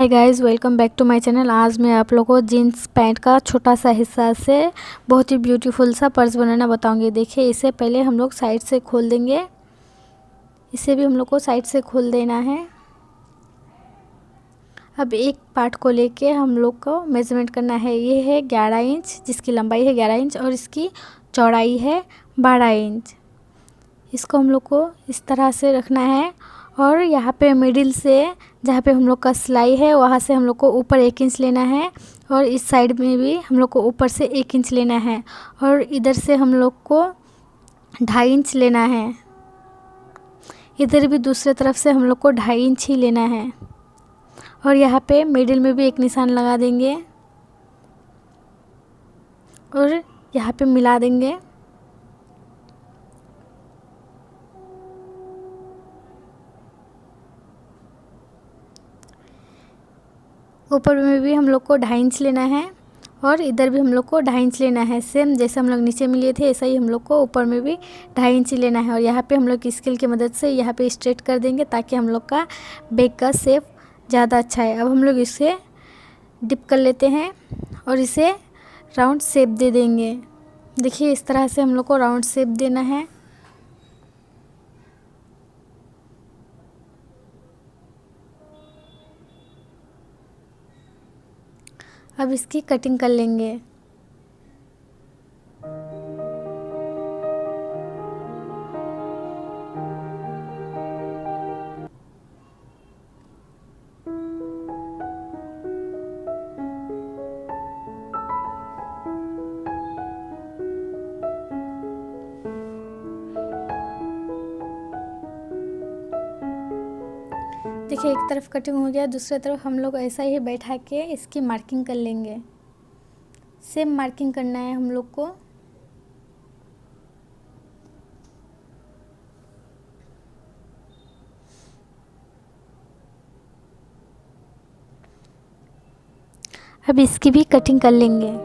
Hi guys, welcome back to my channel. आज मैं आप लोगों को जीन्स पैंट का छोटा सा हिस्सा से बहुत ही ब्यूटीफुल सा पर्स बनाना बताऊंगी। देखिए, इसे पहले हम लोग साइड से खोल देंगे। इसे भी हम लोग को साइड से खोल देना है। अब एक पार्ट को लेके हम लोग को मेज़रमेंट करना है। ये है 11 इंच, जिसकी लंबाई है 11 इंच और इसकी चौड़ाई है 12 इंच। इसको हम लोग को इस तरह से रखना है और यहाँ पे मिडिल से जहाँ पे हम लोग का सिलाई है वहाँ से हम लोग को ऊपर 1 इंच लेना है और इस साइड में भी हम लोग को ऊपर से 1 इंच लेना है और इधर से हम लोग को 2.5 इंच लेना है। इधर भी दूसरे तरफ से हम लोग को 2.5 इंच ही लेना है और यहाँ पे मिडिल में भी एक निशान लगा देंगे और यहाँ पे मिला देंगे। ऊपर में भी हम लोग को 2.5 इंच लेना है और इधर भी हम लोग को 2.5 इंच लेना है। सेम जैसे हम लोग नीचे में लिए थे ऐसा ही हम लोग को ऊपर में भी 2.5 इंच लेना है और यहाँ पे हम लोग स्केल की मदद से यहाँ पे स्ट्रेट कर देंगे ताकि हम लोग का बैग का शेप ज़्यादा अच्छा है। अब हम लोग इसे डिप कर लेते हैं और इसे राउंड शेप दे देंगे। देखिए, इस तरह से हम लोग को राउंड शेप देना है। अब इसकी कटिंग कर लेंगे। देखिए, एक तरफ कटिंग हो गया, दूसरी तरफ हम लोग ऐसा ही बैठा के इसकी मार्किंग कर लेंगे। सेम मार्किंग करना है हम लोग को। अब इसकी भी कटिंग कर लेंगे।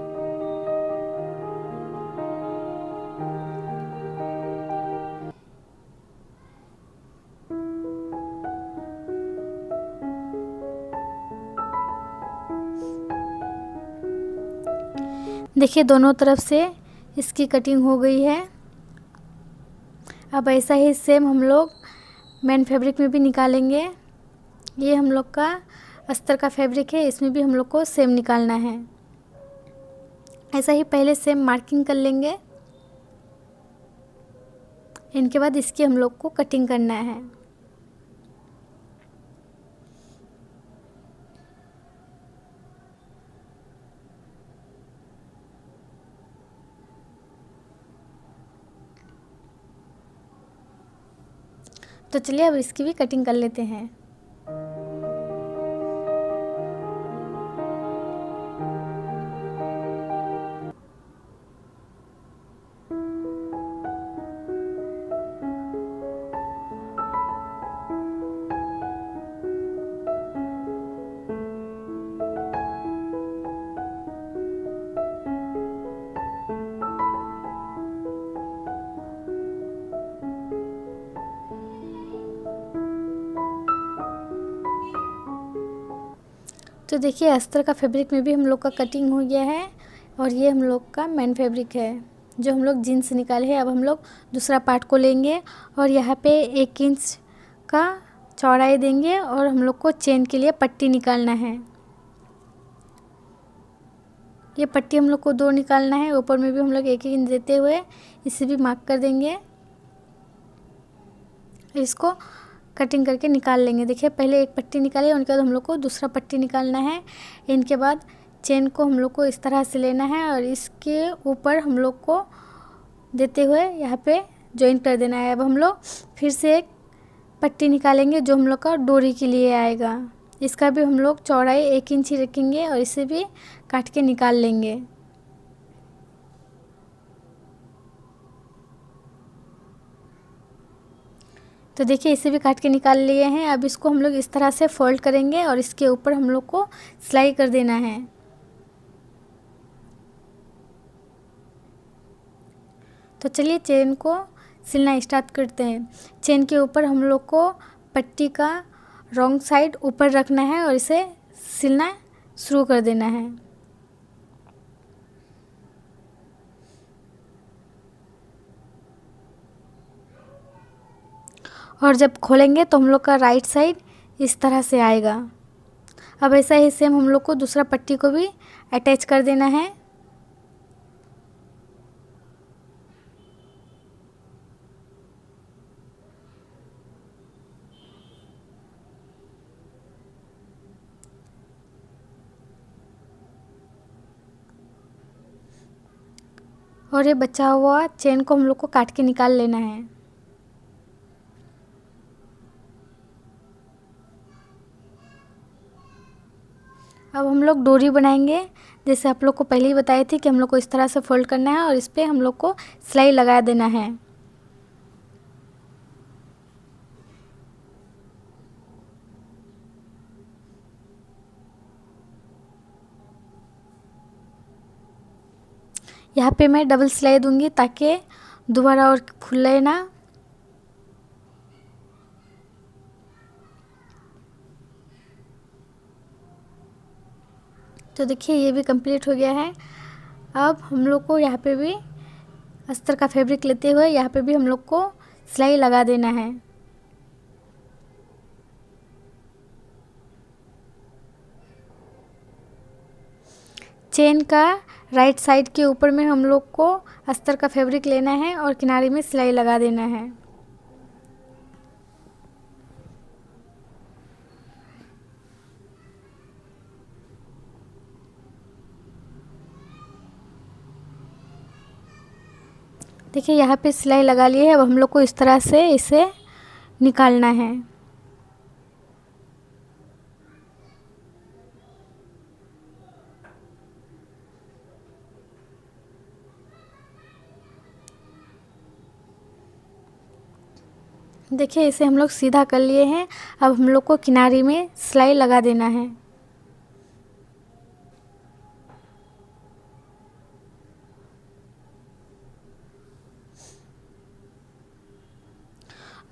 देखिए, दोनों तरफ से इसकी कटिंग हो गई है। अब ऐसा ही सेम हम लोग मेन फैब्रिक में भी निकालेंगे। ये हम लोग का अस्तर का फैब्रिक है, इसमें भी हम लोग को सेम निकालना है। ऐसा ही पहले सेम मार्किंग कर लेंगे। इनके बाद इसकी हम लोग को कटिंग करना है। तो चलिए अब इसकी भी कटिंग कर लेते हैं। तो देखिए, अस्तर का फैब्रिक में भी हम लोग का कटिंग हो गया है और ये हम लोग का मेन फैब्रिक है जो हम लोग जीन्स निकाले हैं। अब हम लोग दूसरा पार्ट को लेंगे और यहाँ पे 1 इंच का चौड़ाई देंगे और हम लोग को चेन के लिए पट्टी निकालना है। ये पट्टी हम लोग को 2 निकालना है। ऊपर में भी हम लोग 1 इंच देते हुए इसे भी मार्क कर देंगे। इसको कटिंग करके निकाल लेंगे। देखिए, पहले एक पट्टी निकाली, उनके बाद हम लोग को दूसरा पट्टी निकालना है। इनके बाद चेन को हम लोग को इस तरह से लेना है और इसके ऊपर हम लोग को देते हुए यहाँ पे जॉइन कर देना है। अब हम लोग फिर से एक पट्टी निकालेंगे जो हम लोग का डोरी के लिए आएगा। इसका भी हम लोग चौड़ाई 1 इंच ही रखेंगे और इसे भी काट के निकाल लेंगे। तो देखिए, इसे भी काट के निकाल लिए हैं। अब इसको हम लोग इस तरह से फोल्ड करेंगे और इसके ऊपर हम लोग को सिलाई कर देना है। तो चलिए चेन को सिलना स्टार्ट करते हैं। चेन के ऊपर हम लोग को पट्टी का रॉन्ग साइड ऊपर रखना है और इसे सिलना शुरू कर देना है। और जब खोलेंगे तो हम लोग का राइट साइड इस तरह से आएगा। अब ऐसा ही सेम हम लोग को दूसरा पट्टी को भी अटैच कर देना है। और ये बचा हुआ चेन को हम लोग को काट के निकाल लेना है। अब हम लोग डोरी बनाएंगे। जैसे आप लोग को पहले ही बताई थी कि हम लोग को इस तरह से फोल्ड करना है और इस पर हम लोग को सिलाई लगा देना है। यहाँ पे मैं डबल सिलाई दूंगी ताकि दोबारा और खुले ना। तो देखिए ये भी कंप्लीट हो गया है। अब हम लोग को यहाँ पे भी अस्तर का फैब्रिक लेते हुए यहाँ पे भी हम लोग को सिलाई लगा देना है। चेन का राइट साइड के ऊपर में हम लोग को अस्तर का फैब्रिक लेना है और किनारे में सिलाई लगा देना है। देखिए यहाँ पे सिलाई लगा ली है। अब हम लोग को इस तरह से इसे निकालना है। देखिए इसे हम लोग सीधा कर लिए हैं। अब हम लोग को किनारे में सिलाई लगा देना है।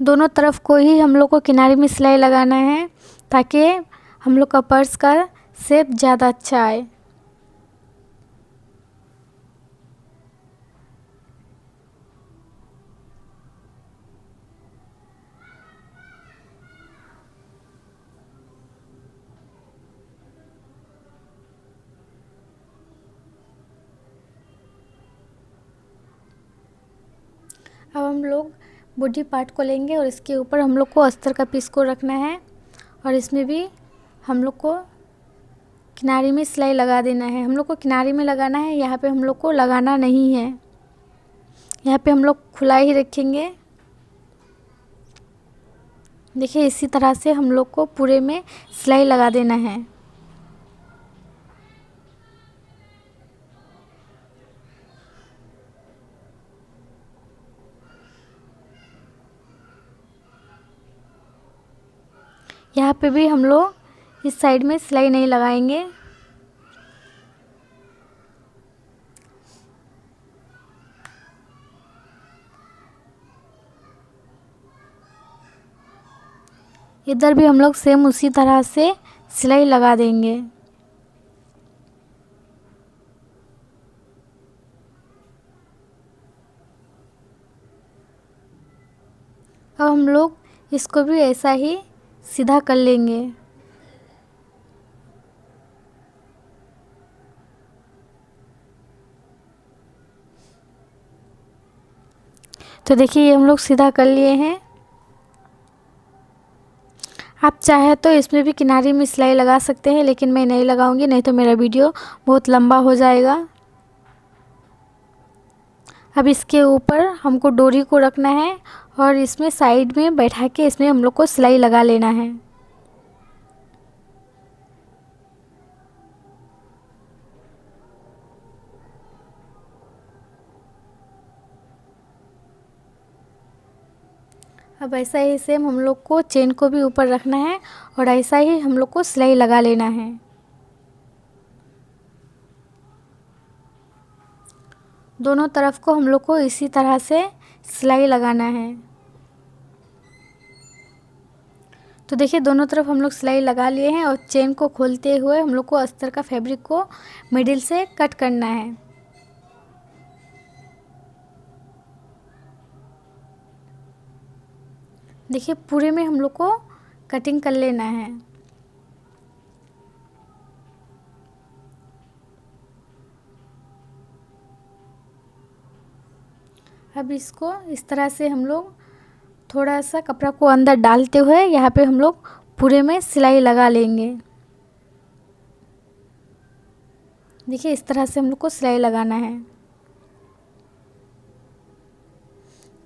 दोनों तरफ को ही हम लोग को किनारे में सिलाई लगाना है ताकि हम लोग का पर्स का शेप ज़्यादा अच्छा आए। अब हम लोग बॉडी पार्ट को लेंगे और इसके ऊपर हम लोग को अस्तर का पीस को रखना है और इसमें भी हम लोग को किनारे में सिलाई लगा देना है। हम लोग को किनारे में लगाना है, यहाँ पे हम लोग को लगाना नहीं है। यहाँ पे हम लोग खुला ही रखेंगे। देखिए इसी तरह से हम लोग को पूरे में सिलाई लगा देना है। यहाँ पे भी हम लोग इस साइड में सिलाई नहीं लगाएंगे। इधर भी हम लोग सेम उसी तरह से सिलाई लगा देंगे। अब हम लोग इसको भी ऐसा ही सीधा कर लेंगे। तो देखिए ये हम लोग सीधा कर लिए हैं। आप चाहे तो इसमें भी किनारे में सिलाई लगा सकते हैं, लेकिन मैं नहीं लगाऊंगी, नहीं तो मेरा वीडियो बहुत लंबा हो जाएगा। अब इसके ऊपर हमको डोरी को रखना है और इसमें साइड में बैठा के इसमें हम लोग को सिलाई लगा लेना है। अब ऐसा ही सेम हम लोग को चेन को भी ऊपर रखना है और ऐसा ही हम लोग को सिलाई लगा लेना है। दोनों तरफ को हम लोग को इसी तरह से सिलाई लगाना है। तो देखिए दोनों तरफ हम लोग सिलाई लगा लिए हैं और चेन को खोलते हुए हम लोग को अस्तर का फैब्रिक को मिडिल से कट करना है। देखिए पूरे में हम लोग को कटिंग कर लेना है। अब इसको इस तरह से हम लोग थोड़ा सा कपड़ा को अंदर डालते हुए यहाँ पे हम लोग पूरे में सिलाई लगा लेंगे। देखिए इस तरह से हम लोग को सिलाई लगाना है।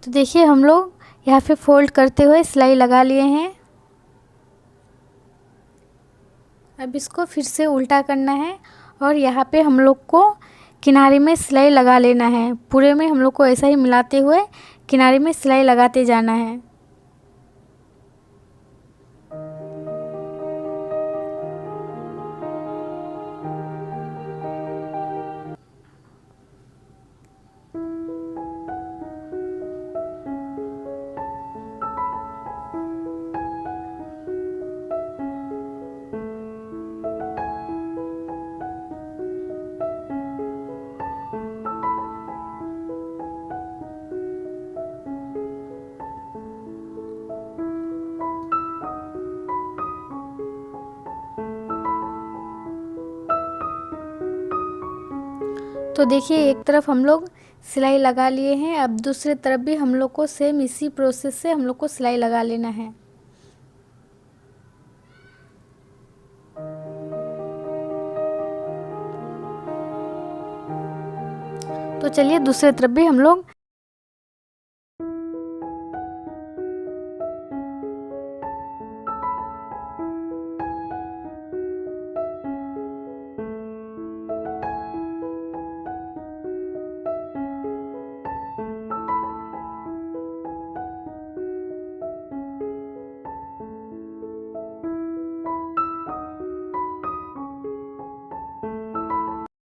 तो देखिए हम लोग यहाँ पे फोल्ड करते हुए सिलाई लगा लिए हैं। अब इसको फिर से उल्टा करना है और यहाँ पे हम लोग को किनारे में सिलाई लगा लेना है। पूरे में हम लोग को ऐसा ही मिलाते हुए किनारे में सिलाई लगाते जाना है। तो देखिए एक तरफ हम लोग सिलाई लगा लिए हैं। अब दूसरे तरफ भी हम लोग को सेम इसी प्रोसेस से हम लोग को सिलाई लगा लेना है। तो चलिए दूसरे तरफ भी हम लोग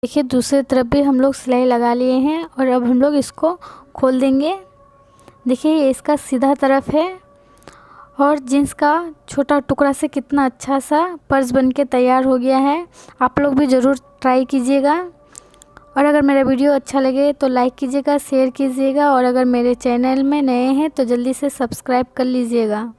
देखिए दूसरी तरफ भी हम लोग सिलाई लगा लिए हैं और अब हम लोग इसको खोल देंगे। देखिए ये इसका सीधा तरफ है और जीन्स का छोटा टुकड़ा से कितना अच्छा सा पर्स बन के तैयार हो गया है। आप लोग भी ज़रूर ट्राई कीजिएगा और अगर मेरा वीडियो अच्छा लगे तो लाइक कीजिएगा, शेयर कीजिएगा और अगर मेरे चैनल में नए हैं तो जल्दी से सब्सक्राइब कर लीजिएगा।